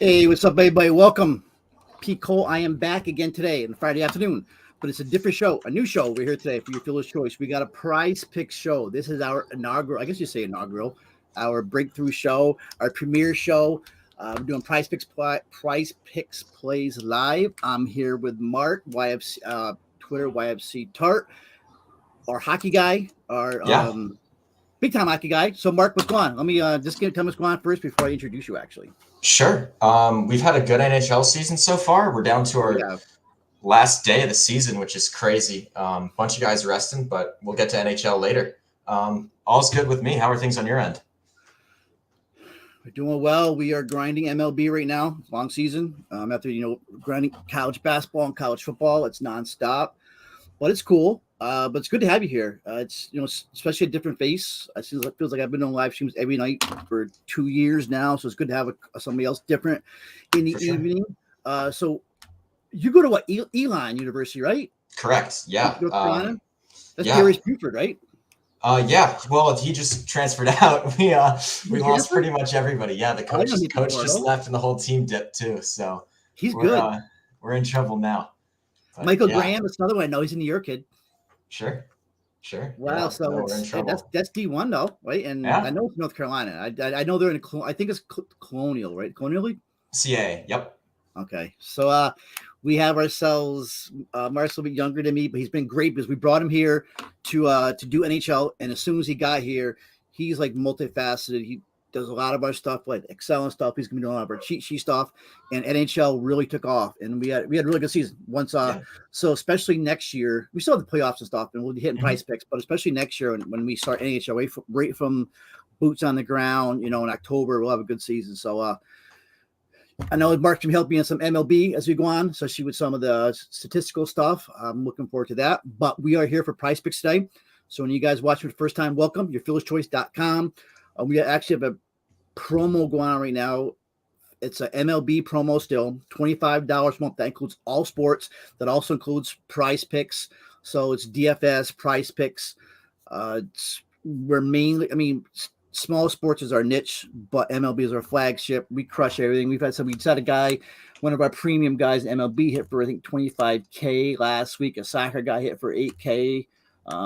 Hey, what's up, everybody? Welcome. Pete Cole, I am back again today on Friday afternoon, but it's a different show, a new show. We're here today for your Fielder's Choice. We got a Prize Picks show. This is our inaugural, I guess you say inaugural, our breakthrough show, our premiere show. We're doing Prize Picks Plays Live. I'm here with Mark, YFC, Twitter, YFC Tart, our hockey guy, our Yeah, big time hockey guy. So, Mark, what's going on? Let me just tell me what's going on first before I introduce you, actually. sure. We've had a good NHL season so far. We're down to We our have. last day of the season, which is crazy. Bunch of guys resting, but we'll get to NHL later. All's good with me. How are things on your end? We're doing well. We are grinding MLB right now. Long season. After grinding college basketball and college football, it's nonstop, but it's cool. But it's good to have you here. It's especially a different face. It feels like I've been on live streams every night for 2 years now, so it's good to have somebody else different in the For sure. evening. So you go to what Elon University, right? Correct. Yeah. North Carolina. That's Yeah. Darius Buford, right? Yeah. Well, he just transferred out. We He lost transferred? pretty much everybody. Yeah, the Oh, I coach know he did just Florida. left and the whole team dipped too. So He's we're good. we're in trouble now. But Michael yeah, Graham, that's another one I know. He's a New York kid. sure. Wow, Yeah. so No, we're in trouble. that's D1 though, right? And I Yeah. know it's North Carolina. I know they're in I think it's Colonial, right? Colonial League. CA. Yep. Okay, so we have ourselves Mark's a little bit younger than me, but he's been great because we brought him here to do NHL, and as soon as he got here, he's like multifaceted. He does a lot of our stuff, like Excel and stuff. He's gonna be doing a lot of our cheat sheet stuff, and NHL really took off, and we had a really good season. Once Yeah. so especially next year, we still have the playoffs and stuff, and we'll be hitting Mhm. Prize Picks, but especially next year when we start NHL right from boots on the ground, in October, we'll have a good season. So I know Mark can help me in some MLB as we go on, especially with some of the statistical stuff. I'm looking forward to that. But we are here for Prize Picks today. So when you guys watch for the first time, welcome. YourFieldersChoice.com. We actually have a promo going on right now. It's an MLB promo still, $25 a month. That includes all sports. That also includes Prize Picks. So it's DFS, Prize Picks. We're mainly, small sports is our niche, but MLB is our flagship. We crush everything. We just had a guy, one of our premium guys, MLB hit for I think 25K last week. A soccer guy hit for 8K,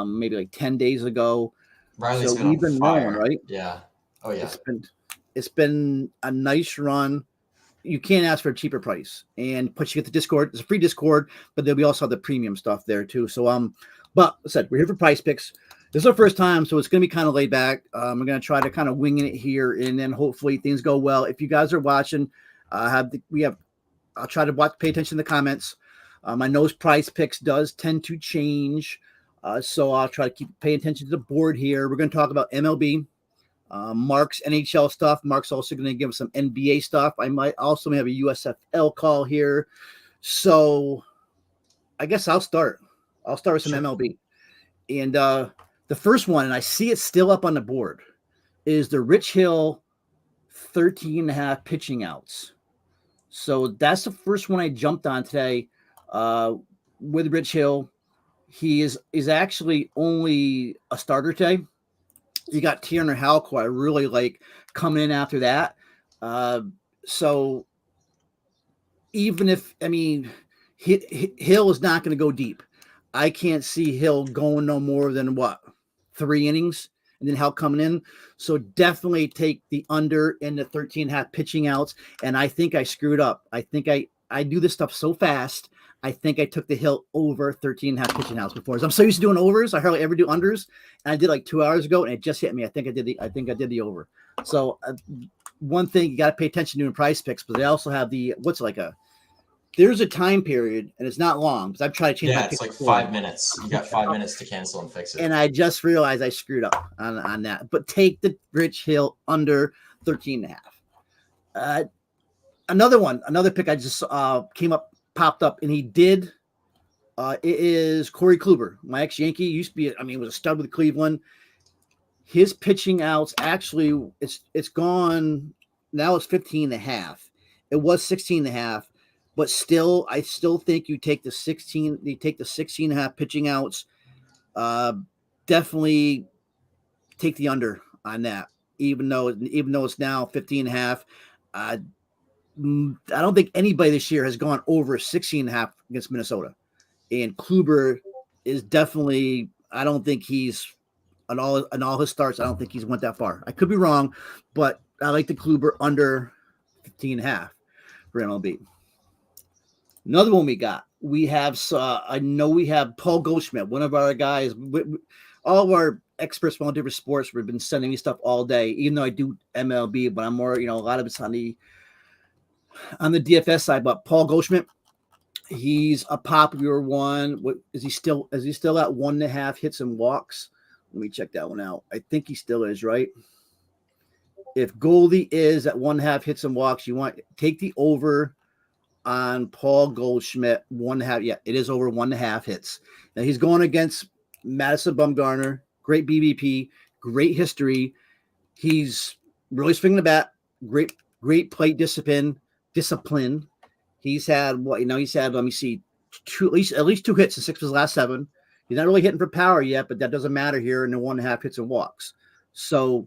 maybe like 10 days ago. Riley's So been on we've been rolling, fire. right? Yeah. Oh yeah. It's been a nice run. You can't ask for a cheaper price, and plus you get the Discord. It's a free Discord, but then we also have the premium stuff there too. So but I said we're here for Prize Picks. This is our first time, so it's going to be kind of laid back. We're going to try to kind of wing it here, and then hopefully things go well. If you guys are watching, I'll try to pay attention to the comments. I know Prize Picks does tend to change, so I'll try to pay attention to the board here. We're going to talk about MLB. Mark's NHL stuff. Mark's also going to give us some NBA stuff. I might also have a USFL call here. So I guess I'll start. I'll start with some MLB. And the first one, and I see it still up on the board, is the Rich Hill 13.5 pitching outs. So that's the first one I jumped on today with Rich Hill. He is actually only a starter today. You got Tierner Halco, I really like coming in after that. So even if, Hill is not going to go deep. I can't see Hill going no more than 3 innings and then Hal coming in. So definitely take the under in the 13.5 pitching outs. And I think I screwed up. I think I do this stuff so fast. I think I took the Hill over 13.5 pitching outs before. I'm so used to doing overs. I hardly ever do unders. And I did like 2 hours ago and it just hit me. I think I did the over. So one thing you got to pay attention to in Prize Picks, but they also have there's a time period, and it's not long because I've tried to change my it's like 5 minutes. You got 5 minutes to cancel and fix it. And I just realized I screwed up on that. But take the Rich Hill under 13.5. Another pick I just popped up, and he did. It is Corey Kluber, my ex-Yankee. Used to be, was a stud with Cleveland. His pitching outs actually, it's gone. Now it's 15.5. It was 16.5. But still, I still think you take the 16.5 pitching outs. Definitely take the under on that, even though it's now 15.5. I don't think anybody this year has gone over 16.5 against Minnesota. And Kluber is definitely, I don't think he's on all his starts, I don't think he's went that far. I could be wrong, but I like the Kluber under 15.5 for MLB. Another one we have, I know we have Paul Goldschmidt, one of our guys. All of our experts from all different sports, we've been sending me stuff all day, even though I do MLB, but I'm more, a lot of it's on the DFS side. But Paul Goldschmidt, he's a popular one. What is he still at 1.5 hits and walks? Let me check that one out. I think he still is, right? If Goldie is at 1.5 hits and walks, you want take the over on Paul Goldschmidt 1.5. Yeah, it is over 1.5 hits. Now he's going against Madison Bumgarner, great BVP, great history. He's really swinging the bat, great plate discipline. He's had let me see, at least 2 hits in 6 of his last 7. He's not really hitting for power yet, but that doesn't matter here in the 1.5 hits and walks. So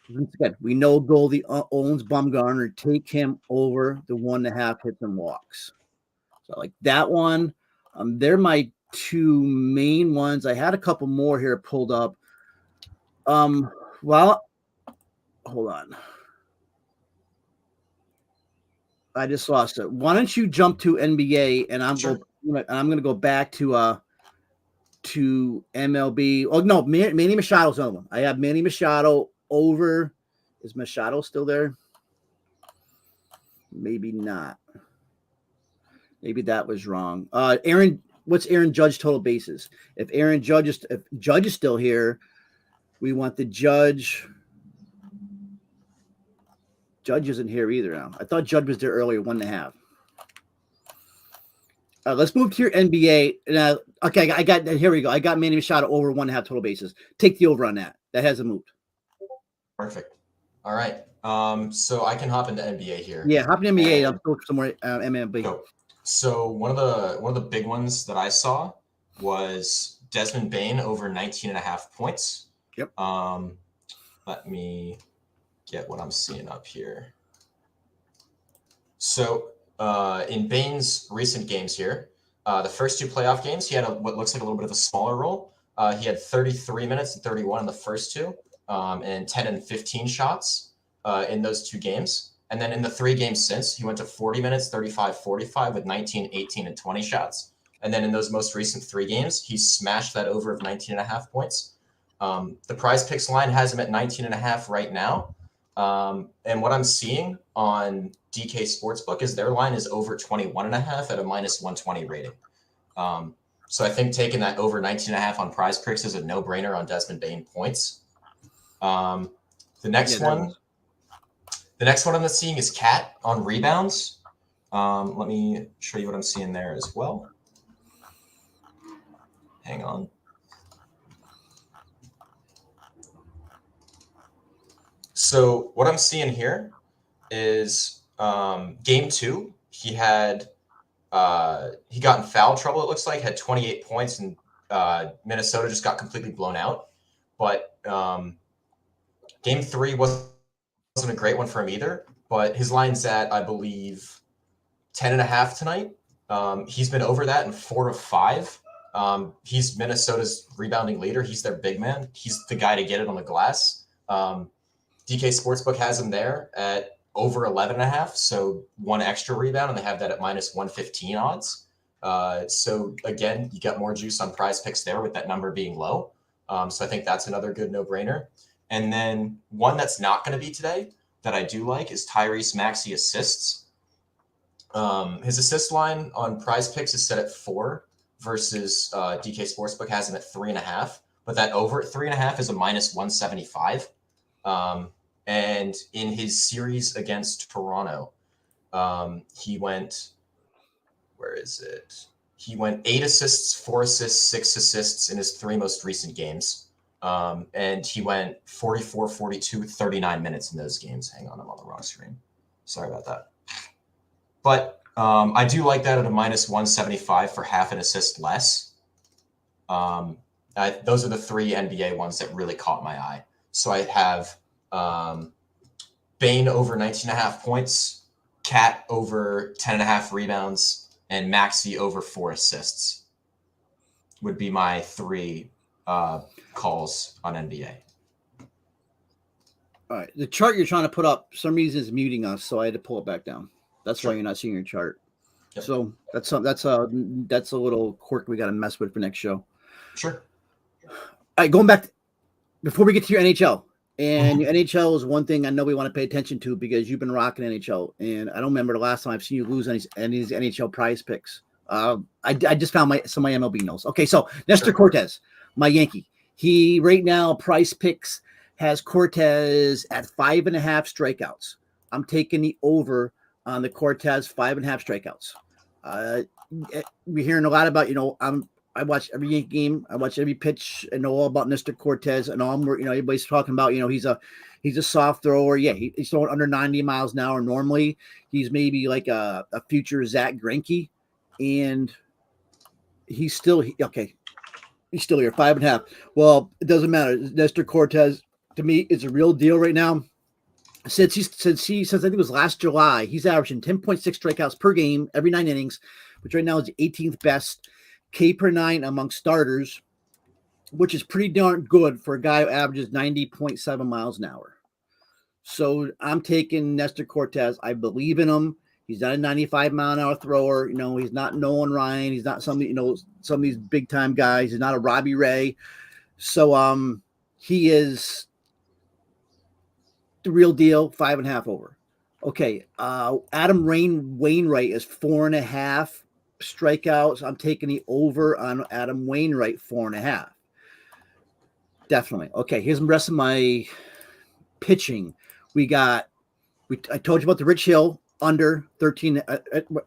again, we know Goldie owns Bumgarner. Take him over the 1.5 hits and walks. So like that one. They're my 2 main ones. I had a couple more here pulled up. Well, hold on. I just lost it. Why don't you jump to NBA and I'm going to go back to MLB. Oh no, Manny Machado's another one. I have Manny Machado over. Is Machado still there? Maybe not. Maybe that was wrong. What's Aaron Judge total bases? If Judge is still here, we want the Judge. Judge isn't here either now. I thought Judge was there earlier, 1.5. Let's move to your NBA. Okay, here we go. I got Manny Machado over 1.5 total bases. Take the over on that. That hasn't moved. Perfect. All right. So I can hop into NBA here. Yeah, hop into NBA. I'll go somewhere MLB. Go. So one of the big ones that I saw was Desmond Bain over 19.5 points. Yep. Let me get what I'm seeing up here. So in Bain's recent games here, the first 2 playoff games, he had what looks like a little bit of a smaller role. He had 33 minutes and 31 in the first 2, and 10 and 15 shots in those 2 games. And then in the 3 games since, he went to 40 minutes, 35, 45 with 19, 18, and 20 shots. And then in those most recent 3 games, he smashed that over of 19.5 points. The Prizepicks line has him at 19.5 right now. And what I'm seeing on DK Sportsbook is their line is over 21.5 at a -120 rating. So I think taking that over 19.5 on Prizepicks is a no-brainer on Desmond Bain points. The next one I'm seeing is Cat on rebounds. Let me show you what I'm seeing there as well. Hang on. So what I'm seeing here is game 2. He got in foul trouble. It looks like had 28 points, and Minnesota just got completely blown out. But game 3 wasn't a great one for him either. But his line's at, I believe, 10.5 tonight. He's been over that in 4 of 5. He's Minnesota's rebounding leader. He's their big man. He's the guy to get it on the glass. DK Sportsbook has him there at over 11.5, so 1 extra rebound, and they have that at -115 odds. So again, you get more juice on Prizepicks there with that number being low. So I think that's another good no-brainer. And then one that's not going to be today that I do like is Tyrese Maxey assists. His assist line on Prizepicks is set at 4 versus DK Sportsbook has him at 3.5, but that over at 3.5 is a -175. And in his series against Toronto, he went, where is it? He went 8 assists, 4 assists, 6 assists in his 3 most recent games. And he went 44, 42, 39 minutes in those games. Hang on, I'm on the wrong screen. Sorry about that. But I do like that at a -175 for half an assist less. Those are the 3 NBA ones that really caught my eye. So I have Bain over 19.5 points, Cat over 10.5 rebounds, and Maxey over 4 assists would be my 3 calls on NBA. All right. The chart you're trying to put up, for some reason, is muting us, so I had to pull it back down. That's why you're not seeing your chart. Yep. So that's a little quirk we got to mess with for next show. Sure. All right, going back before we get to your NHL. And your NHL is one thing I know we want to pay attention to because you've been rocking NHL, and I don't remember the last time I've seen you lose any of these NHL prize picks. I just found some of my MLB notes. Okay, so Nestor Cortez, my Yankee. He right now prize picks has Cortez at 5.5 strikeouts. I'm taking the over on the Cortez 5.5 strikeouts. We're hearing a lot about, I watch every Yankee game. I watch every pitch. I know all about Mr. Cortez and all. Everybody's talking about, he's a soft thrower. Yeah, he's throwing under 90 miles an hour. Normally, he's maybe like a future Zach Greinke, and he's still okay. He's still here, 5.5. Well, it doesn't matter. Nestor Cortez to me is a real deal right now. Since I think it was last July, he's averaging 10.6 strikeouts per game every 9 innings, which right now is the 18th best K per 9 among starters, which is pretty darn good for a guy who averages 90.7 miles an hour. So I'm taking Nestor Cortez. I believe in him. He's not a 95 mile an hour thrower. He's not Nolan Ryan. He's not some of these big time guys. He's not a Robbie Ray. So he is the real deal, 5.5 over. Okay. Adam Wainwright is 4.5 strikeouts. I'm taking the over on Adam Wainwright, 4.5. Definitely. Okay, here's the rest of my pitching. I told you about the Rich Hill under 13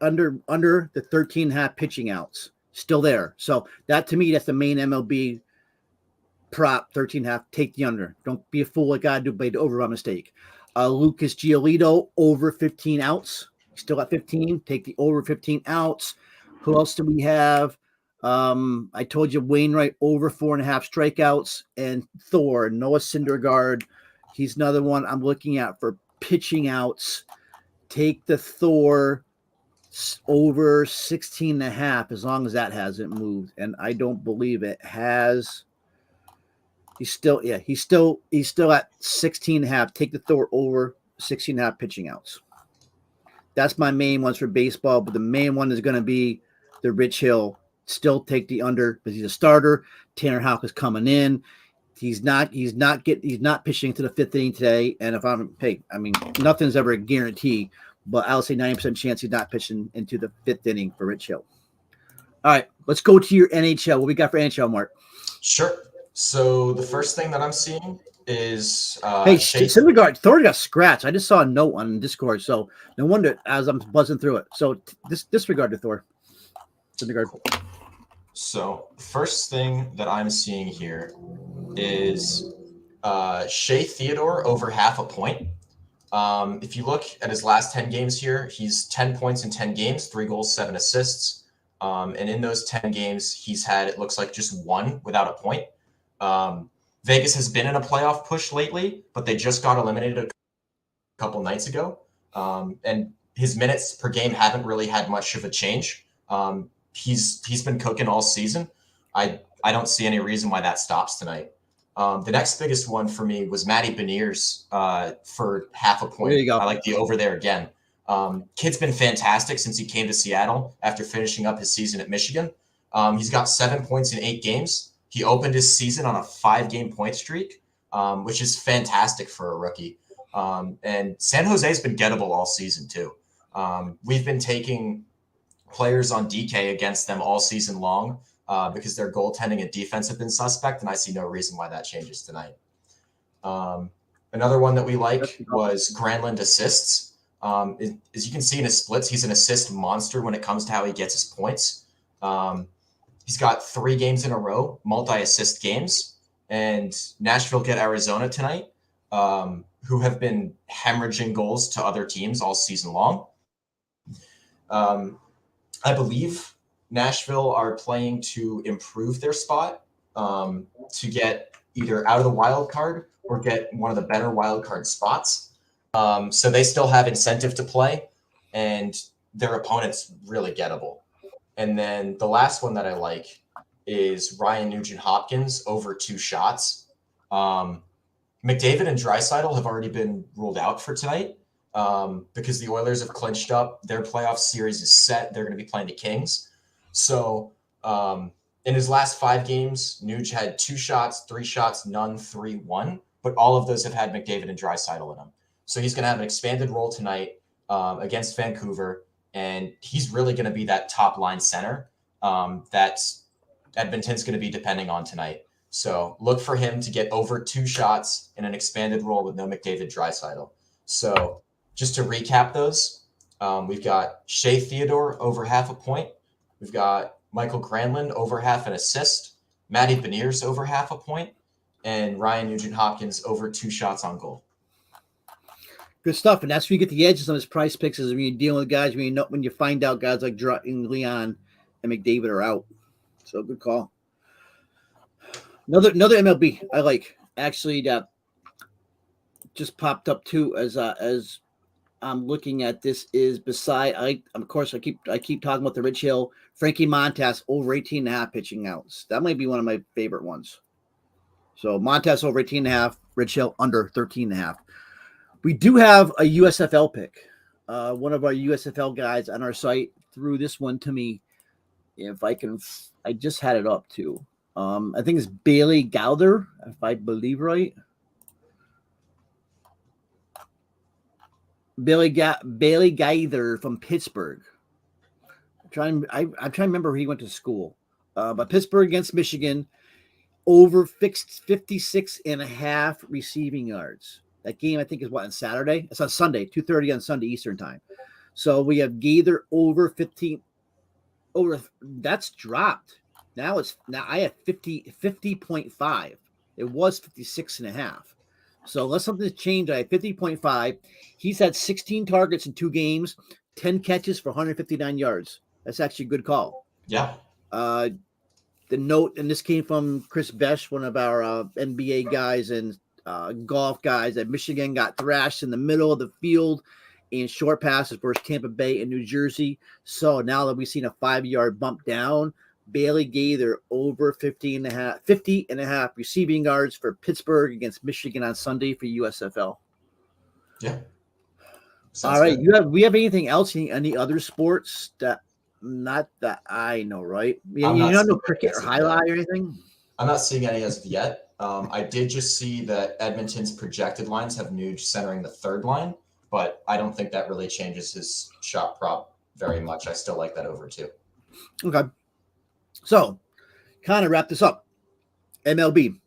under the 13.5 pitching outs. Still there. So that to me, that's the main MLB prop, 13.5. Take the under. Don't be a fool like I do by the over by mistake. Lucas Giolito over 15 outs. Still at 15. Take the over 15 outs. Who else do we have? I told you Wainwright over 4.5 strikeouts, and Noah Syndergaard. He's another one I'm looking at for pitching outs. Take the Thor over 16.5 as long as that hasn't moved, and I don't believe it has. He's still at 16.5. Take the Thor over 16.5 pitching outs. That's my main ones for baseball, but the main one is going to be the Rich Hill. Still take the under because he's a starter. Tanner Houck is coming in. He's not pitching to the 5th inning today. And nothing's ever a guarantee, but I'll say 90% chance he's not pitching into the 5th inning for Rich Hill. All right, let's go to your NHL. What we got for NHL, Mark? Sure. So the first thing that I'm seeing is Syndergaard. Thor got scratched. I just saw a note on Discord, so no wonder as I'm buzzing through it. So disregard to Thor. Syndergaard. Cool. So the first thing that I'm seeing here is Shea Theodore over 0.5 point. If you look at his last 10 games here, he's 10 points in 10 games, 3 goals, 7 assists. And in those 10 games, he's had, it looks like, just 1 without a point. Vegas has been in a playoff push lately, but they just got eliminated a couple nights ago. And his minutes per game haven't really had much of a change. He's been cooking all season. I don't see any reason why that stops tonight. The next biggest one for me was Matty Beniers for 0.5 point. There you go. I like the over there again. Kid's been fantastic since he came to Seattle after finishing up his season at Michigan. He's got 7 points in 8 games. He opened his season on a 5-game point streak, which is fantastic for a rookie. And San Jose's been gettable all season too. We've been taking players on DK against them all season long because their goaltending and defense have been suspect, and I see no reason why that changes tonight. Another one that we like was Granlund assists. As you can see in his splits, he's an assist monster when it comes to how he gets his points. He's got 3 games in a row, multi-assist games, and Nashville get Arizona tonight, who have been hemorrhaging goals to other teams all season long. I believe Nashville are playing to improve their spot to get either out of the wild card or get one of the better wild card spots. So they still have incentive to play. and their opponent's really gettable. And then the last one that I like is Ryan Nugent-Hopkins over 2 shots. McDavid and Draisaitl have already been ruled out for tonight because the Oilers have clinched up. Their playoff series is set. They're going to be playing the Kings. So in his last 5 games, Nuge had 2 shots, 3 shots, none, 3, 1. But all of those have had McDavid and Draisaitl in them. So he's going to have an expanded role tonight against Vancouver. And he's really going to be that top line center that Edmonton's going to be depending on tonight. So look for him to get over 2 shots in an expanded role with no McDavid Draisaitl. So just to recap those, we've got Shea Theodore over half a point. We've got Michael Granlund over half an assist, Matty Beniers over half a point, and Ryan Nugent-Hopkins over 2 shots on goal. Good stuff, and that's where you get the edges on his price picks. Is when you're dealing with guys when you find out guys like Leon and McDavid are out. So good call. Another MLB I like actually that just popped up too as I'm looking at this is of course I keep talking about the Rich Hill Frankie Montas over 18.5 pitching outs. That might be one of my favorite ones. So Montas over 18.5, Rich Hill under 13.5. We do have a USFL pick. One of our USFL guys on our site threw this one to me. If I can, I just had it up too. I think it's Bailey Gowder, if I believe right. Bailey Gaither from Pittsburgh. I'm trying to remember where he went to school. But Pittsburgh against Michigan, over 56.5 receiving yards. That game, I think, is on Saturday? It's on Sunday, 2:30 on Sunday Eastern time. So we have Gaither over 15. That's dropped. Now I have 50.5. It was 56.5. So unless something's changed, I have 50.5. He's had 16 targets in 2 games, 10 catches for 159 yards. That's actually a good call. Yeah. The note, and this came from Chris Besh, one of our NBA guys and golf guys, that Michigan got thrashed in the middle of the field in short passes versus Tampa Bay and New Jersey. So now that we've seen a 5-yard bump down, Bailey Gaither over 50.5 receiving yards for Pittsburgh against Michigan on Sunday for USFL. Yeah. Sounds all right. Good. We have anything else? Any other sports that not that I know, right? You don't know cricket or highlight or anything? I'm not seeing any as of yet. I did just see that Edmonton's projected lines have Nuge centering the 3rd line, but I don't think that really changes his shot prop very much. I still like that over 2. Okay. So, kind of wrap this up. MLB,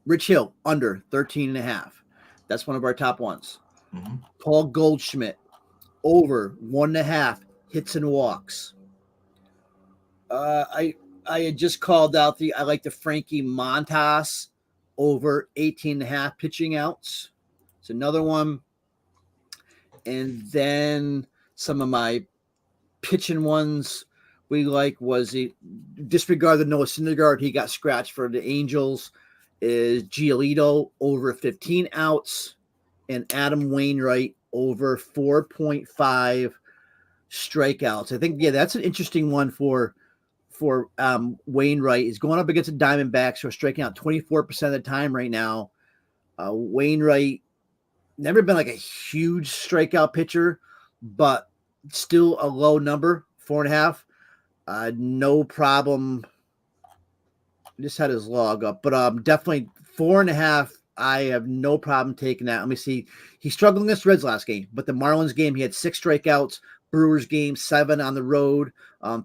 Rich Hill under 13.5. That's one of our top ones. Mm-hmm. Paul Goldschmidt over 1.5 hits and walks. I had just called out I like the Frankie Montas over 18.5 pitching outs. It's another one. And then some of my pitching ones we like was disregard the Noah Syndergaard. He got scratched for the Angels. Is Giolito over 15 outs and Adam Wainwright over 4.5 strikeouts. I think, that's an interesting one for Wainwright. Is going up against the Diamondbacks, who are striking out 24% of the time right now. Wainwright never been like a huge strikeout pitcher, but still a low number, 4.5. No problem. Just had his log up, but definitely 4.5. I have no problem taking that. Let me see. He struggled against Reds last game, but the Marlins game, he had 6 strikeouts. Brewers game, 7 on the road.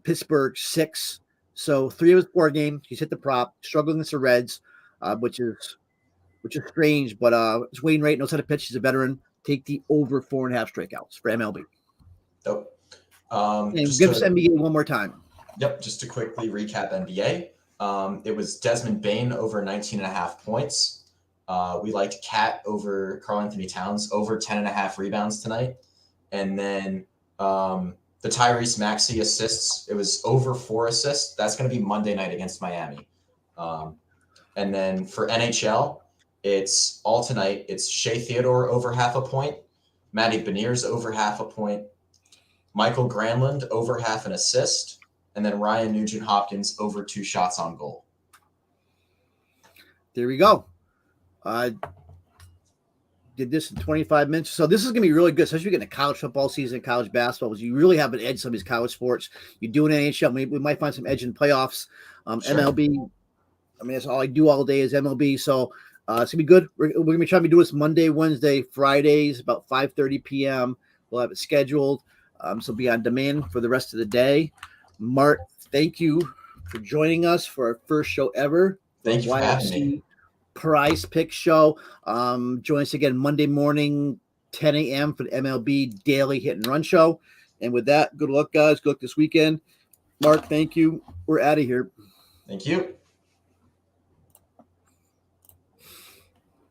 Pittsburgh, 6. So 3 of his 4 games, he's hit the prop. Struggling against the Reds, which is strange. But Wainwright knows how to pitch. He's a veteran. Take the over 4.5 strikeouts for MLB. Dope. And give us NBA one more time. Yep. Just to quickly recap NBA. It was Desmond Bane over 19.5 points. We liked Cat over Karl Anthony Towns over 10.5 rebounds tonight. And then the Tyrese Maxey assists, it was over 4 assists. That's going to be Monday night against Miami. And then for NHL, it's all tonight. It's Shea Theodore over half a point, Matty Beniers over half a point, Michael Granlund over half an assist, and then Ryan Nugent-Hopkins over 2 shots on goal. There we go. Did this in 25 minutes. So this is going to be really good, especially getting a college football season, college basketball, because you really have an edge in some of these college sports. You do an NHL, maybe we might find some edge in playoffs. Sure. MLB, I mean, that's all I do all day is MLB. So it's going to be good. We're going to be trying to do this Monday, Wednesday, Fridays, about 5:30 p.m. We'll have it scheduled. So be on demand for the rest of the day. Mark, thank you for joining us for our first show ever. Thank you for having me. Prizepicks show. Join us again Monday morning, 10 a.m. for the MLB Daily Hit and Run show. And with that, good luck, guys. Good luck this weekend. Mark, thank you. We're out of here. Thank you.